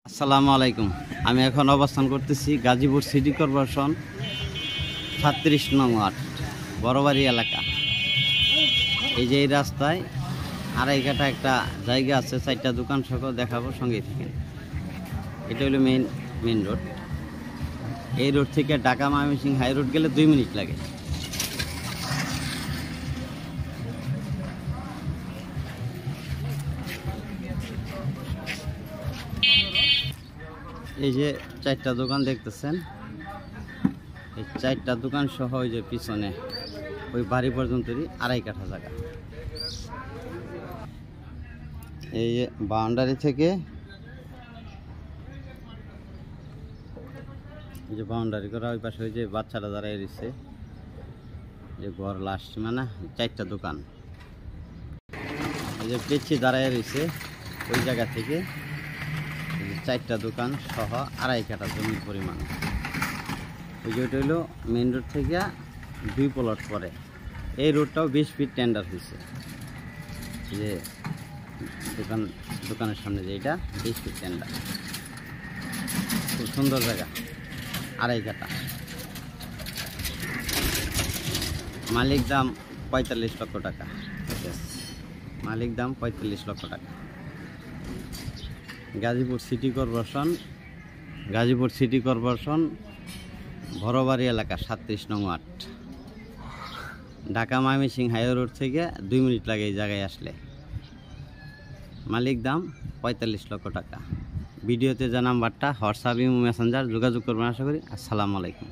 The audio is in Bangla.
আসসালামু আলাইকুম। আমি এখন অবস্থান করতেছি গাজীপুর সিটি কর্পোরেশন ৩৭ নং ওয়ার্ড বড়বাড়ি এলাকা। এই যে এই রাস্তায় আড়াই কাঠা একটা জায়গা আছে, 4টা দোকান সহ দেখাবো, সঙ্গে থাকেন। এটা হলো মেইন রোড। এই রোড থেকে ঢাকা ময়মনসিংহ হাই রোড গেলে 2 মিনিট লাগে। এই যে 4টা দোকান দেখতেছেন, এই 4টা দোকান সহ ওই যে পিছনে ওই বাড়ি পর্যন্তই আড়াই কাঠা জায়গা। এই যে বাউন্ডারি থেকে এই যে বাউন্ডারি করা, ওই পাশে ওই যে বাচ্চারা দাঁড়ায় রয়েছে, যে ঘর লাস্ট মানে 4টা দোকান। এই যে পেছি দাঁড়ায় রয়েছে, ওই জায়গা থেকে 4টা দোকান সহ আড়াই কাঠা জমির পরিমাণ। ওই যে ওইটা হইলো মেন রোড থেকে 2 প্লট পরে। এই রোডটাও 20 ফিট টেন্ডার হয়েছে। যে দোকানের সামনে যে এটা 20 ফিট টেন্ডার, খুব সুন্দর জায়গা, আড়াই কাঠা। মালিক দাম 45 লক্ষ টাকা। মালিক দাম 45 লক্ষ টাকা। গাজীপুর সিটি কর্পোরেশন বড়বাড়ি এলাকা 37 নং ward. Dhaka Mymensingh high road থেকে 2 মিনিট লাগে এই জায়গায় আসলে। মালিক দাম 45 লক্ষ টাকা। ভিডিওতে যে নাম্বারটা হোয়াটসঅ্যাপ, ইমো, মেসেঞ্জার যোগাযোগ করবেন আশা করি। আসসালামু আলাইকুম।